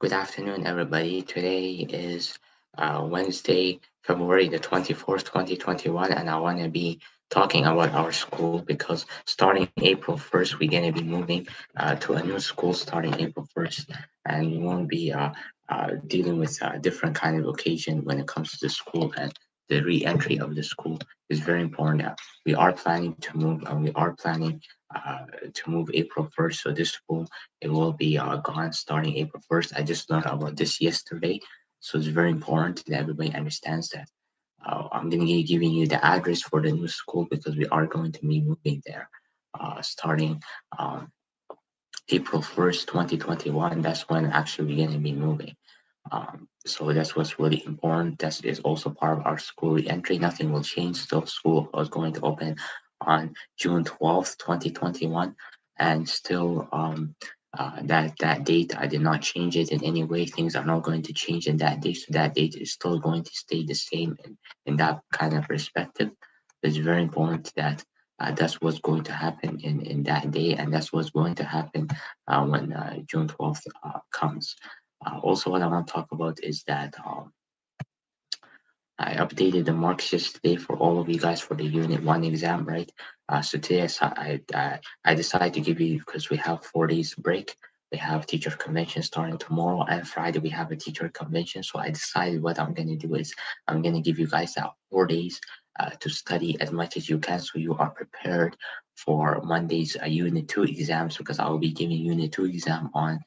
Good afternoon, everybody. Today is Wednesday, February the 24th, 2021, and I want to be talking about our school because starting April 1st, we're going to be moving to a new school starting April 1st, and we won't be dealing with a different kind of occasion when it comes to the school, and the re-entry of the school is very important. We are planning to move, and we are planning to move April 1st, so this school it will be gone starting April 1st. I just learned about this yesterday, so it's very important that everybody understands that. I'm going to be giving you the address for the new school because we are going to be moving there starting um, April 1st, 2021. That's when actually we're going to be moving. So that's what's really important. That is also part of our school reentry. Nothing will change. Still, school is going to open on June 12th, 2021, and still that date I did not change it in any way. Things are not going to change in that date. So that date is still going to stay the same in that kind of perspective. It's very important that that's what's going to happen in that day, and that's what's going to happen when June 12th comes. Also, what I want to talk about is that I updated the marks yesterday for all of you guys for the Unit 1 exam, right? So today I decided to give you, because we have 4 days break. We have teacher convention starting tomorrow, and Friday we have a teacher convention. So I decided what I'm going to do is I'm going to give you guys that 4 days to study as much as you can so you are prepared for Monday's Unit 2 exams, because I will be giving Unit 2 exam on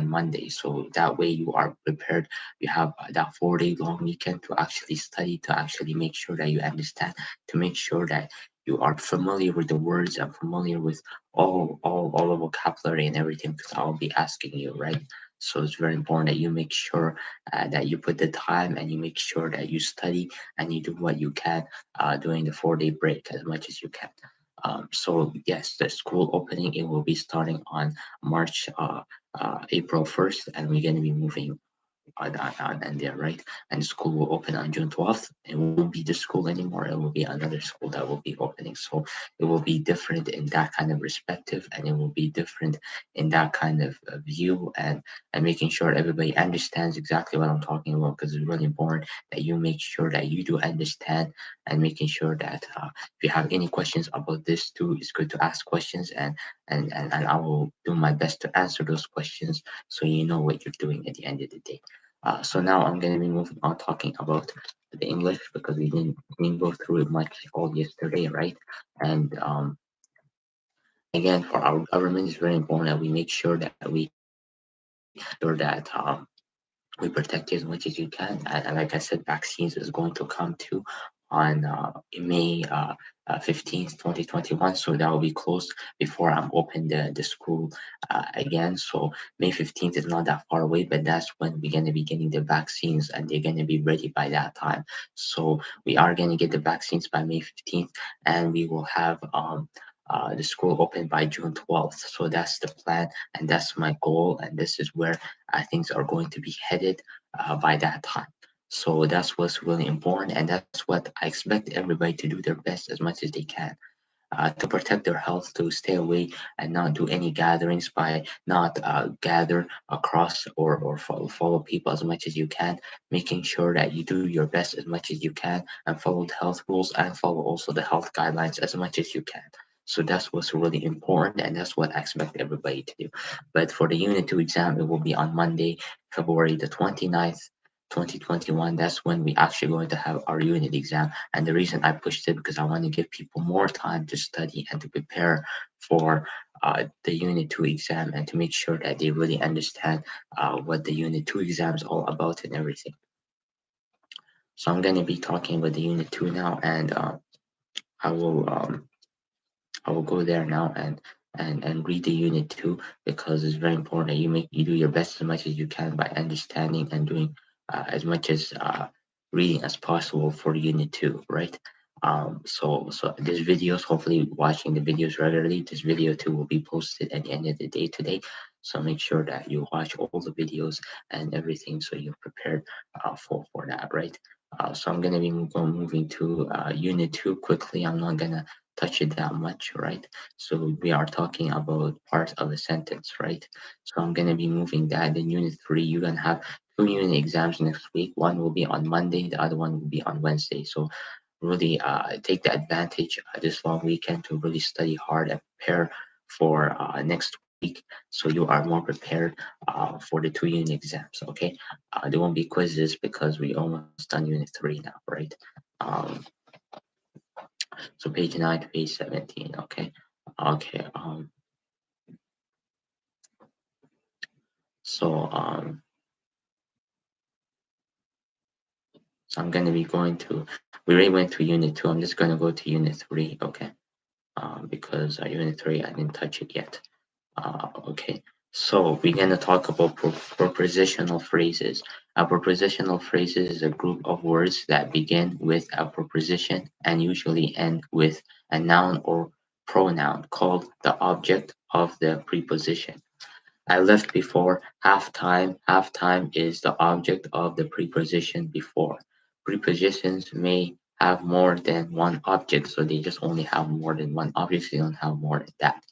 Monday. So that way you are prepared. You have that 4 day long weekend to actually study, to actually make sure that you understand, to make sure that you are familiar with the words and familiar with all the vocabulary and everything, because I will be asking you, right? So it's very important that you make sure that you put the time and you make sure that you study and you do what you can during the 4 day break as much as you can. So yes, the school opening it will be starting on March April 1st, and we're going to be moving and there, right? And the school will open on June 12th. It won't be the school anymore. It will be another school that will be opening. So it will be different in that kind of perspective, and it will be different in that kind of view, and making sure everybody understands exactly what I'm talking about, because it's really important that you make sure that you do understand, and making sure that if you have any questions about this too, it's good to ask questions, and I will do my best to answer those questions so you know what you're doing at the end of the day. So now I'm going to be moving on talking about the English, because we didn't go through it much all yesterday, right? And again, for our government, it's very important that we make sure that we protect you as much as you can. And like I said, vaccines is going to come to on May 15th, 2021. So that will be close before I'm open the school again. So May 15th is not that far away, but that's when we're going to be getting the vaccines, and they're going to be ready by that time. So we are going to get the vaccines by May 15th, and we will have the school open by June 12th. So that's the plan, and that's my goal, and this is where things are going to be headed by that time. So that's what's really important, and that's what I expect everybody to do their best as much as they can to protect their health, to stay away and not do any gatherings, by not gather across or follow people as much as you can, making sure that you do your best as much as you can and follow the health rules and follow also the health guidelines as much as you can. So that's what's really important, and that's what I expect everybody to do. But for the Unit 2 exam, it will be on Monday, February the 29th, 2021. That's when we actually going to have our unit exam. And the reason I pushed it because I want to give people more time to study and to prepare for the Unit 2 exam, and to make sure that they really understand what the Unit 2 exam is all about and everything. So I'm going to be talking about the Unit 2 now, and I will um, I will go there now and read the Unit 2, because it's very important that you do your best as much as you can by understanding and doing as much as reading as possible for Unit 2, right? So this videos, hopefully watching the videos regularly, this video too will be posted at the end of the day today. So make sure that you watch all the videos and everything so you're prepared for that, right? So I'm gonna be moving to Unit 2 quickly. I'm not gonna touch it that much, right? So we are talking about parts of a sentence, right? So I'm gonna be moving that in unit three. You're gonna have two unit exams next week. One will be on Monday, the other one will be on Wednesday. So really take the advantage this long weekend to really study hard and prepare for next week, so you are more prepared for the two unit exams. Okay, there won't be quizzes because we almost done unit three now, right? um, so page 9 to page 17. Okay, okay. So so I'm gonna be going to. We already went to unit 2. I'm just gonna go to unit 3. Okay, because unit 3 I didn't touch it yet. Okay, so we're going to talk about prepositional phrases. A prepositional phrases is a group of words that begin with a preposition and usually end with a noun or pronoun called the object of the preposition. I left before halftime. Halftime is the object of the preposition before. Prepositions may have more than one object, so they just only have more than one object, so they don't have more than that.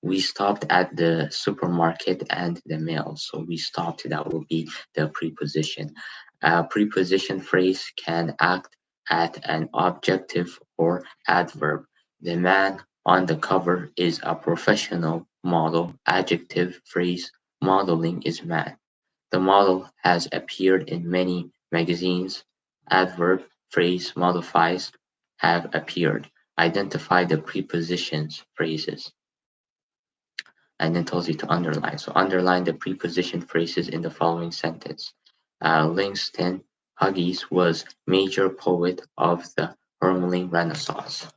We stopped at the supermarket and the mail. So we stopped, that will be the preposition. A preposition phrase can act as an objective or adverb. The man on the cover is a professional model. Adjective phrase, modeling is man. The model has appeared in many magazines. Adverb phrase, modifies, have appeared. Identify the prepositions phrases, and then tells you to underline. So underline the preposition phrases in the following sentence. Langston Hughes was major poet of the Harlem Renaissance.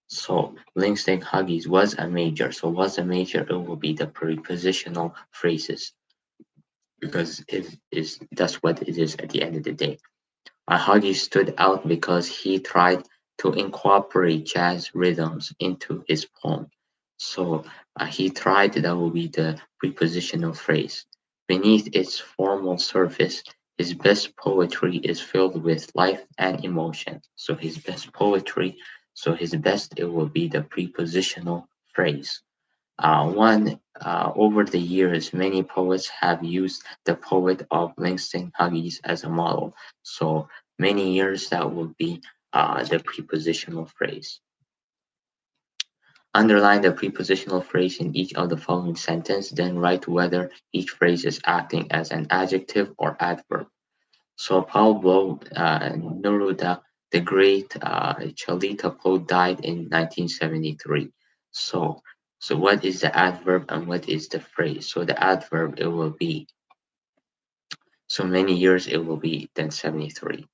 So Langston Hughes was a major. So was a major, it will be the prepositional phrases because it is that's what it is at the end of the day. Huggy stood out because he tried to incorporate jazz rhythms into his poem. So he tried, that will be the prepositional phrase. Beneath its formal surface, his best poetry is filled with life and emotion. So his best poetry, so his best, it will be the prepositional phrase. One Over the years, many poets have used the poet of Langston Hughes as a model. So many years, that will be the prepositional phrase. Underline the prepositional phrase in each of the following sentence, then write whether each phrase is acting as an adjective or adverb. So Pablo Neruda, the great Chalita poet, died in 1973. So, so what is the adverb and what is the phrase? So the adverb, it will be, so many years, it will be then 73,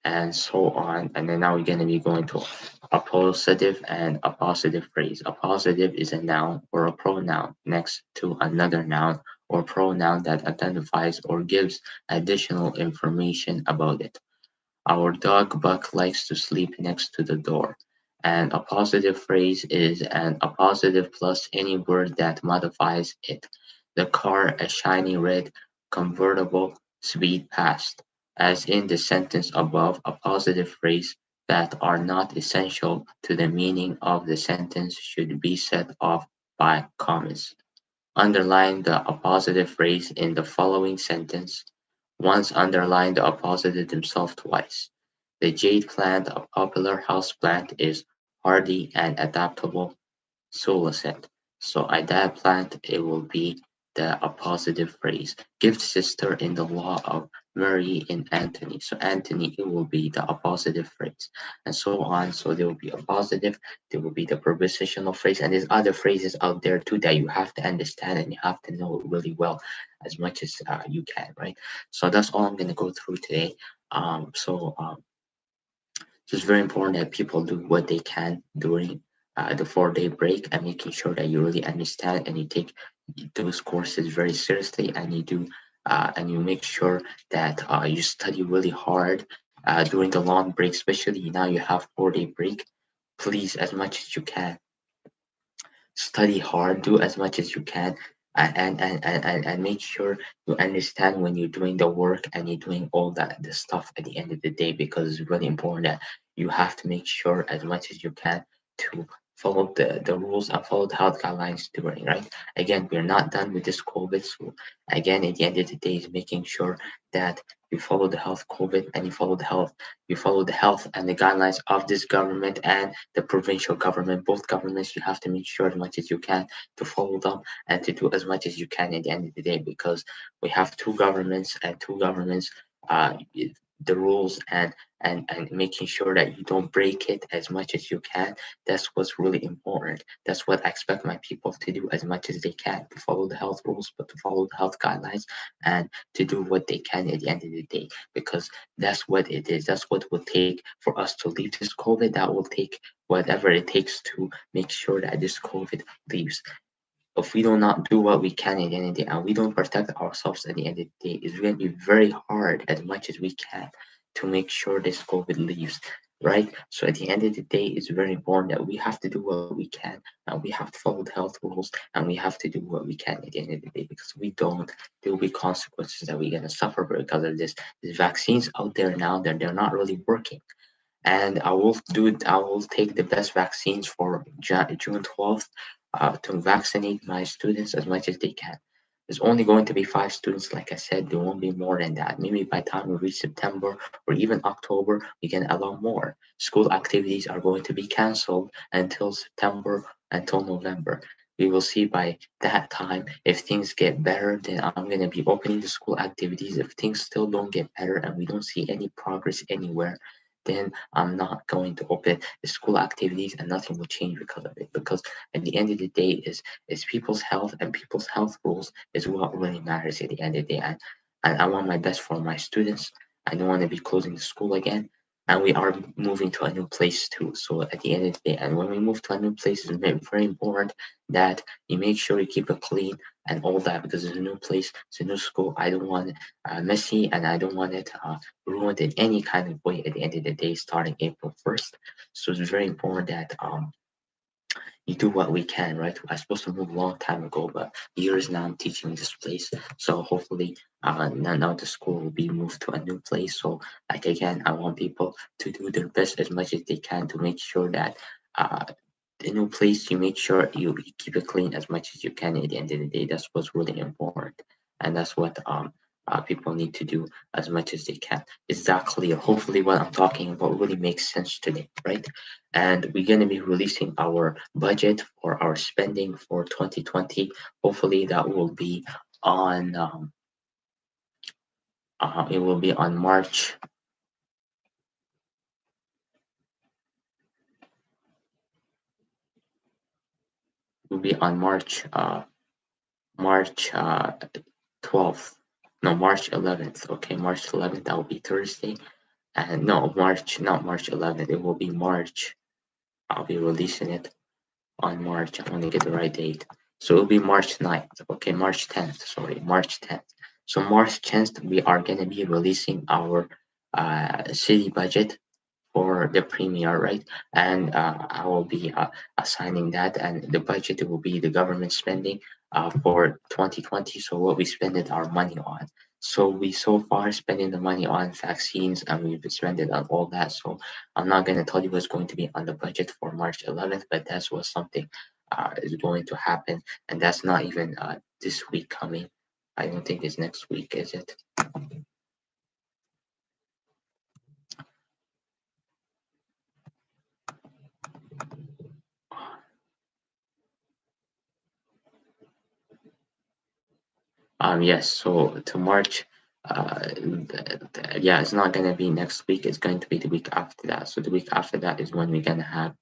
and so on. And then now we're going to be going to a positive and a positive phrase. A positive is a noun or a pronoun next to another noun or pronoun that identifies or gives additional information about it. Our dog Buck likes to sleep next to the door. And a positive phrase is an appositive plus any word that modifies it. The car, a shiny red convertible, speed past. As in the sentence above, a positive phrase that are not essential to the meaning of the sentence should be set off by commas. Underline the appositive phrase in the following sentence. Once underline the appositive himself twice. The jade plant, a popular houseplant, is hardy and adaptable Solacet. So adapt plant, it will be the appositive phrase. Gift sister in the law of Mary and Anthony. So Anthony, it will be the appositive phrase, and so on. So there will be a positive, there will be the prepositional phrase, and there's other phrases out there too that you have to understand and you have to know really well as much as you can, right? So that's all I'm gonna go through today. So it's very important that people do what they can during the 4 day break and making sure that you really understand and you take those courses very seriously and and you make sure that you study really hard during the long break, especially now you have 4 day break. Please, as much as you can, study hard, do as much as you can, and make sure you understand when you're doing the work and you're doing all that the stuff at the end of the day, because it's really important that you have to make sure as much as you can to followed the rules and followed health guidelines during, right? Again, we're not done with this COVID. So again, at the end of the day, is making sure that you follow the health COVID and you follow the health and the guidelines of this government and the provincial government. Both governments, you have to make sure as much as you can to follow them and to do as much as you can at the end of the day, because we have two governments, and two governments, uh, the rules and making sure that you don't break it as much as you can. That's what's really important. That's what I expect my people to do as much as they can, to follow the health rules, but to follow the health guidelines and to do what they can at the end of the day, because that's what it is. That's what will take for us to leave this COVID. That will take whatever it takes to make sure that this COVID leaves. If we do not do what we can at the end of the day and we don't protect ourselves at the end of the day, it's going to be very hard as much as we can to make sure this COVID leaves, right? So at the end of the day, it's very important that we have to do what we can and we have to follow the health rules and we have to do what we can at the end of the day, because if we don't, there will be consequences that we're going to suffer because of this. There's vaccines out there now that they're not really working, and I will take the best vaccines for June 12th to vaccinate my students as much as they can. There's only going to be 5 students, like I said. There won't be more than that. Maybe by the time we reach September or even October, we can allow more. School activities are going to be canceled until September, until November. We will see by that time if things get better. Then I'm going to be opening the school activities. If things still don't get better and we don't see any progress anywhere, then I'm not going to open the school activities and nothing will change because of it. Because at the end of the day is people's health, and people's health rules is what really matters at the end of the day. And I want my best for my students. I don't want to be closing the school again. And we are moving to a new place too. So at the end of the day, and when we move to a new place, it's very important that you make sure you keep it clean and all that, because it's a new place, it's a new school. I don't want it messy, and I don't want it ruined in any kind of way at the end of the day starting April 1st. So it's very important that you do what we can, right? I was supposed to move a long time ago, but years now I'm teaching this place. So hopefully now the school will be moved to a new place. So like again, I want people to do their best as much as they can to make sure that uh, the new place, you make sure you keep it clean as much as you can at the end of the day. That's what's really important. And that's what people need to do as much as they can. Is that clear? Hopefully what I'm talking about really makes sense today, right? And we're going to be releasing our budget for our spending for 2020. Hopefully that will be on it will be on March. Will be on March 12th. No, March 11th. Okay, March 11th. That will be Thursday. And no, not March 11th. It will be March. I'll be releasing it on March. I want to get the right date. So it'll be March 9th. Okay, March 10th. Sorry, March 10th. So March 10th, we are going to be releasing our city budget for the premier, right? And I will be assigning that, and the budget will be the government spending for 2020. So what we spend it our money on. So we so far spending the money on vaccines, and we've spent it on all that. So I'm not going to tell you what's going to be on the budget for March 11th, but that's what something is going to happen, and that's not even this week coming. I don't think it's next week, is it? Yes, so to March, yeah, it's not gonna be next week. It's going to be the week after that. So the week after that is when we're gonna have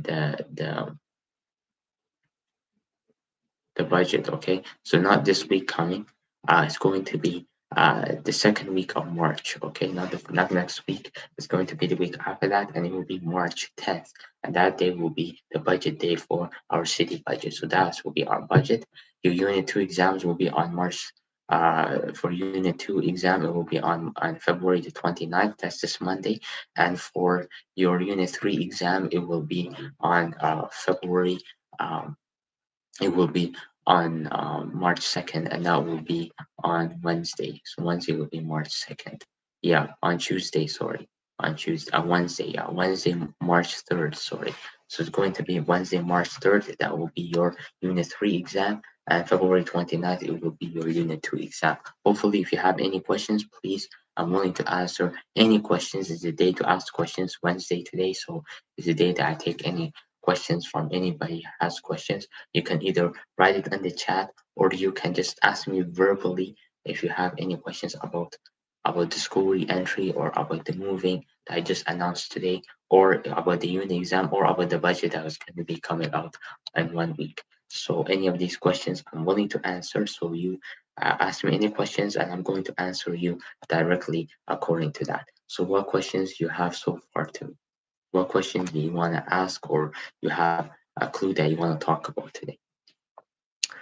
the budget. Okay, so not this week coming. It's going to be the second week of March. Okay, not next week. It's going to be the week after that, and it will be March 10th. And that day will be the budget day for our city budget. So that will be our budget. Your Unit 2 exams will be on March. For Unit 2 exam, it will be on February the 29th. That's this Monday. And for your Unit 3 exam, it will be on February. Um, it will be on March 2nd, and that will be on Wednesday. So Wednesday will be March 2nd. Yeah, on Tuesday, sorry. on Tuesday, Wednesday, Wednesday, March 3rd, sorry. So it's going to be Wednesday, March 3rd. That will be your Unit 3 exam. And February 29th, it will be your Unit 2 exam. Hopefully, if you have any questions, please, I'm willing to answer any questions. It's a day to ask questions, Wednesday today. So it's a day that I take any questions from anybody who has questions. You can either write it in the chat or you can just ask me verbally if you have any questions about the school re-entry or about the moving that I just announced today, or about the unit exam, or about the budget that was going to be coming out in 1 week. So any of these questions I'm willing to answer. So you ask me any questions and I'm going to answer you directly according to that. So what questions you have so far to me? What questions do you want to ask, or you have a clue that you want to talk about today?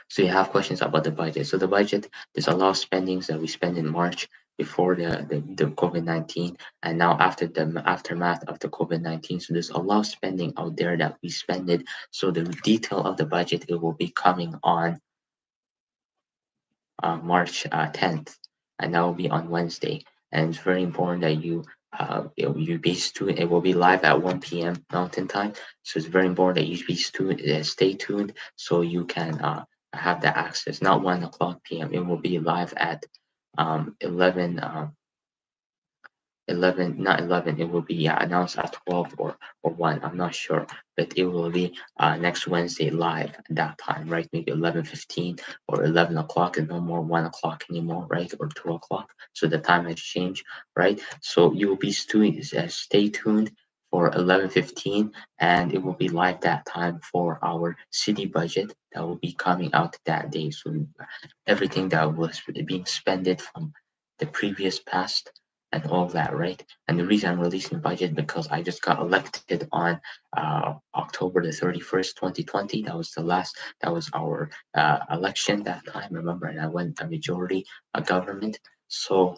So you have questions about the budget. So the budget, there's a lot of spendings that we spend in March before the COVID-19, and now after the aftermath of the COVID-19. So there's a lot of spending out there that we spend it. So the detail of the budget, it will be coming on March 10th, and that will be on Wednesday. And it's very important that you be tuned. It will be live at 1 p.m. Mountain Time, so it's very important that you be tuned, stay tuned, so you can have the access. Not 1 o'clock p.m. It will be live at 11 11, not 11, it will be, yeah, announced at 12 or 1, I'm not sure, but it will be next Wednesday live at that time, right? Maybe 11:15 or 11 o'clock, and no more 1 o'clock anymore, right? Or 2 o'clock. So the time has changed, right? So you will be stay tuned for 11:15, and it will be live that time for our city budget that will be coming out that day. So everything that was being spent from the previous past and all that, right? And the reason I'm releasing budget because I just got elected on October the 31st, 2020. That was our election that time, remember? And I went a majority government. So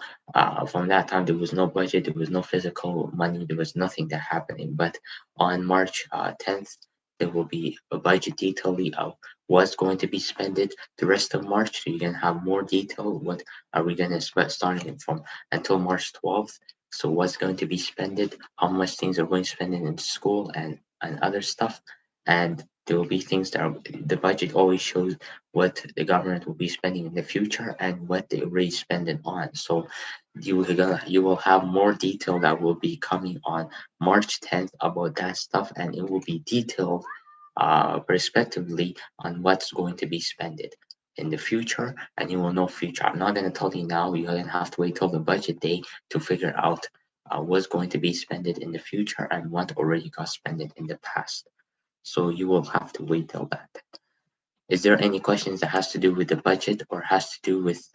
from that time, there was no budget, there was no physical money, there was nothing that happening. But on March 10th, there will be a budget detail of what's going to be spent the rest of March. So you can have more detail. What are we going to spend starting from until March 12th? So what's going to be spent, how much things are going to spend in school and other stuff. And there will be things that the budget always shows what the government will be spending in the future and what they already spend it on. So you will have more detail that will be coming on March 10th about that stuff, and it will be detailed respectively on what's going to be spent in the future, and you will know future. I'm not going to tell you now. You're going to have to wait till the budget day to figure out what's going to be spent in the future and what already got spent in the past. So you will have to wait till that. Is there any questions that has to do with the budget or has to do with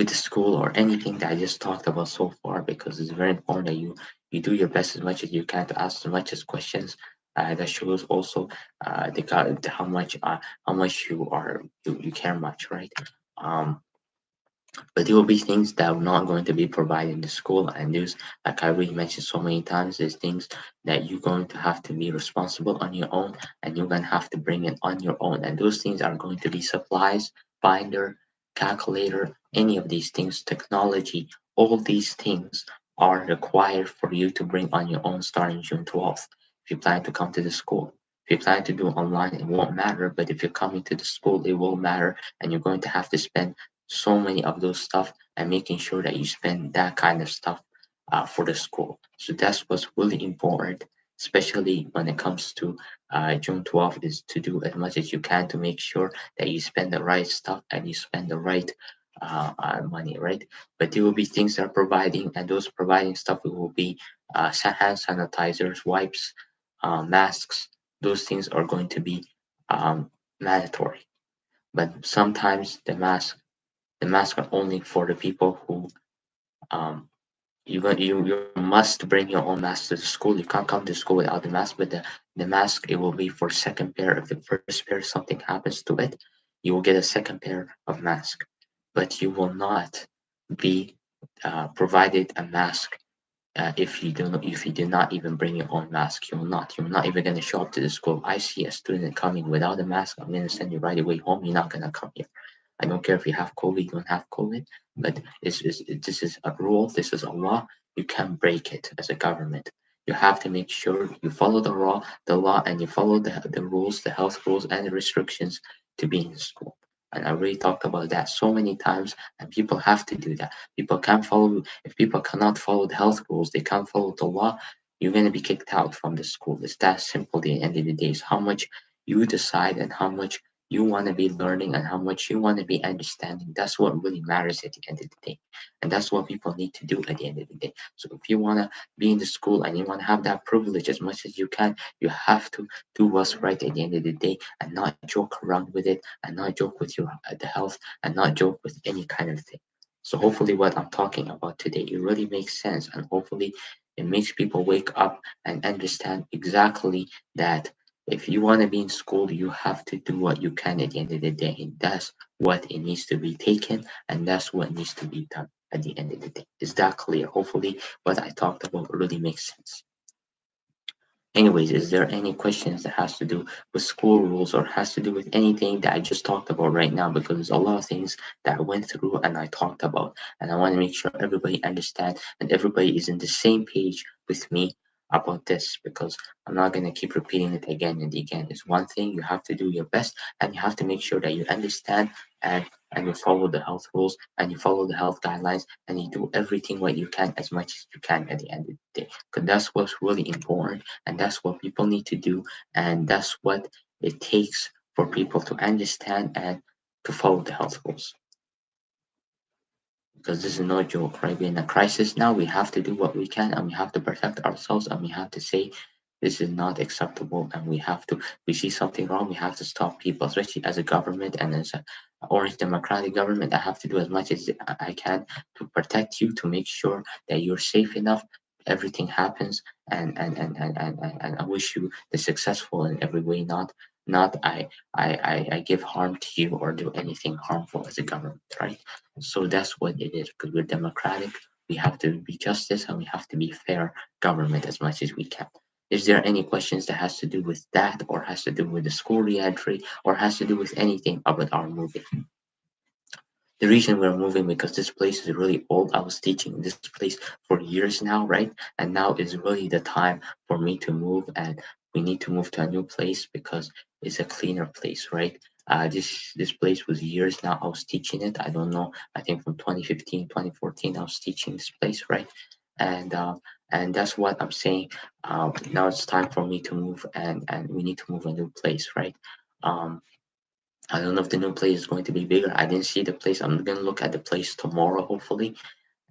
the school or anything that I just talked about so far? Because it's very important that you do your best as much as you can to ask as much as questions. That shows also how much you care much, right? Um, but there will be things that are not going to be provided in the school, and there's, like I already mentioned so many times, there's things that you're going to have to be responsible on your own, and you're going to have to bring it on your own. And those things are going to be supplies, binder, calculator, any of these things, technology. All these things are required for you to bring on your own starting June 12th. If you plan to come to the school, if you plan to do online, it won't matter. But if you're coming to the school, it will matter, and you're going to have to spend so many of those stuff and making sure that you spend that kind of stuff for the school. So that's what's really important, especially when it comes to June 12th, is to do as much as you can to make sure that you spend the right stuff and you spend the right money, right? But there will be things that are providing, and those providing stuff it will be hand sanitizers, wipes, masks. Those things are going to be mandatory. But sometimes the masks are only for the people who you must bring your own mask to the school. You can't come to school without the mask. But the mask, it will be for second pair. If the first pair something happens to it, you will get a second pair of mask. But you will not be provided a mask if you do not even bring your own mask. You're not even going to show up to the school. I see a student coming without a mask, I'm going to send you right away home. You're not going to come here. I don't care if you have COVID, you don't have COVID, but this is a rule, this is a law. You can't break it as a government. You have to make sure you follow the law, and you follow the rules, the health rules, and the restrictions to be in school. And I already talked about that so many times, and people have to do that. People can't follow, if people cannot follow the health rules, they can't follow the law, you're going to be kicked out from the school. It's that simple at the end of the day. It's how much you decide and how much you want to be learning and how much you want to be understanding. That's what really matters at the end of the day. And that's what people need to do at the end of the day. So if you want to be in the school and you want to have that privilege as much as you can, you have to do what's right at the end of the day and not joke around with it and not joke with your the health and not joke with any kind of thing. So hopefully what I'm talking about today, it really makes sense, and hopefully it makes people wake up and understand exactly that if you want to be in school, you have to do what you can at the end of the day. And that's what it needs to be taken, and that's what needs to be done at the end of the day. Is that clear? Hopefully, what I talked about really makes sense. Anyways, is there any questions that has to do with school rules or has to do with anything that I just talked about right now? Because there's a lot of things that I went through and I talked about, and I want to make sure everybody understands and everybody is in the same page with me about this, because I'm not going to keep repeating it again and again. It's one thing, you have to do your best and you have to make sure that you understand and you follow the health rules and you follow the health guidelines and you do everything what you can as much as you can at the end of the day, because that's what's really important and that's what people need to do, and that's what it takes for people to understand and to follow the health rules. Because this is no joke, right? We're in a crisis now. We have to do what we can, and we have to protect ourselves, and we have to say this is not acceptable, and we have to. We see something wrong, we have to stop people, especially as a government and as a orange democratic government. I have to do as much as I can to protect you, to make sure that you're safe enough. Everything happens, and I wish you the successful in every way. Not I give harm to you or do anything harmful as a government, right? So that's what it is, because we're democratic. We have to be justice and we have to be fair government as much as we can. Is there any questions that has to do with that or has to do with the school reentry or has to do with anything about our moving? The reason we're moving because this place is really old. I was teaching in this place for years now, right? And now is really the time for me to move, and we need to move to a new place because it's a cleaner place, right? This place was years now. I was teaching it. I don't know. I think from 2015, 2014, I was teaching this place, right? And and that's what I'm saying. Now it's time for me to move, and we need to move a new place, right? Um, I don't know if the new place is going to be bigger. I didn't see the place. I'm gonna look at the place tomorrow, hopefully.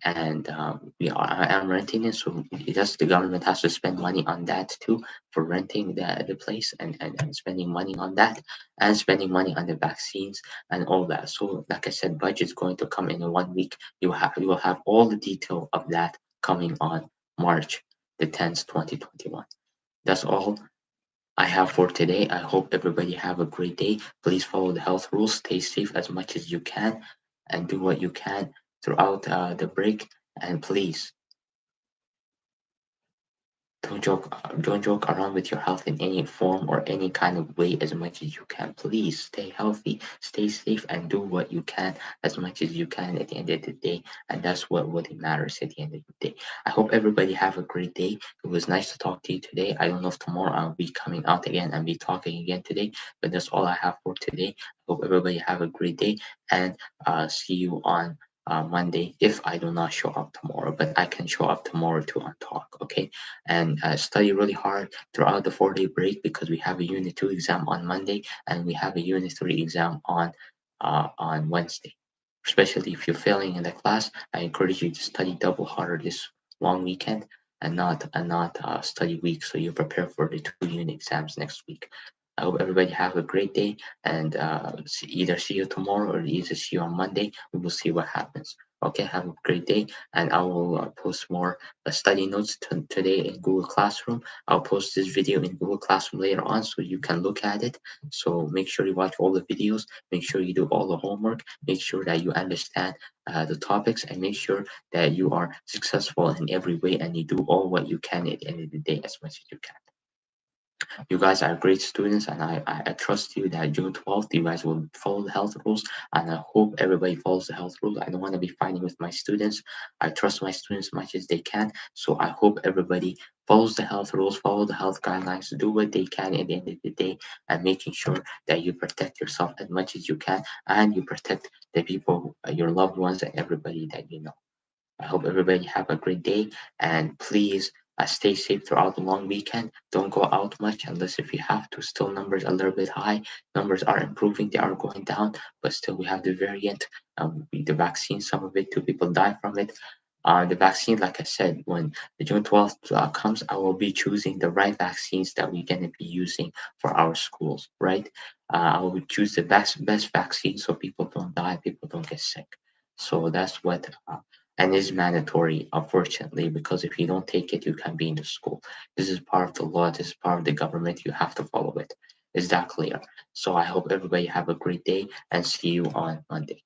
And I am renting it, so just the government has to spend money on that too for renting the place and spending money on that and spending money on the vaccines and all that. So, like I said, budget's going to come in 1 week. You will have all the detail of that coming on March the 10th, 2021. That's all I have for today. I hope everybody have a great day. Please follow the health rules. Stay safe as much as you can, and do what you can throughout the break. And please don't joke around with your health in any form or any kind of way as much as you can. Please stay healthy, stay safe, and do what you can as much as you can at the end of the day. And that's what really matters at the end of the day. I hope everybody have a great day. It was nice to talk to you today. I don't know if tomorrow I'll be coming out again and be talking again today, but that's all I have for today. I hope everybody have a great day, and see you on Monday if I do not show up tomorrow, but I can show up tomorrow to on talk, okay? And study really hard throughout the 4 day break, because we have a Unit 2 exam on Monday and we have a Unit 3 exam on Wednesday. Especially if you're failing in the class, I encourage you to study double harder this long weekend and not study week, so you prepare for the 2 unit exams next week. I hope everybody have a great day, and either see you tomorrow or either see you on Monday. We will see what happens. Okay, have a great day, and I will post more study notes today in Google Classroom. I'll post this video in Google Classroom later on so you can look at it. So make sure you watch all the videos, make sure you do all the homework, make sure that you understand the topics, and make sure that you are successful in every way and you do all what you can at the end of the day as much as you can. You guys are great students, and I trust you that June 12th, you guys will follow the health rules, and I hope everybody follows the health rules. I don't want to be fighting with my students. I trust my students as much as they can, so I hope everybody follows the health rules, follow the health guidelines, do what they can at the end of the day, and making sure that you protect yourself as much as you can, and you protect the people, your loved ones, and everybody that you know. I hope everybody have a great day, and please stay safe throughout the long weekend. Don't go out much unless if you have to. Still, numbers a little bit high. Numbers are improving. They are going down, but still we have the variant. The vaccine, some of it, two people die from it. The vaccine, like I said, when the June 12th comes, I will be choosing the right vaccines that we're going to be using for our schools, right? I will choose the best vaccine so people don't die, people don't get sick. So that's what and is mandatory, unfortunately, because if you don't take it, you can't be in the school. This is part of the law, this is part of the government, you have to follow it. Is that clear? So I hope everybody have a great day and see you on Monday.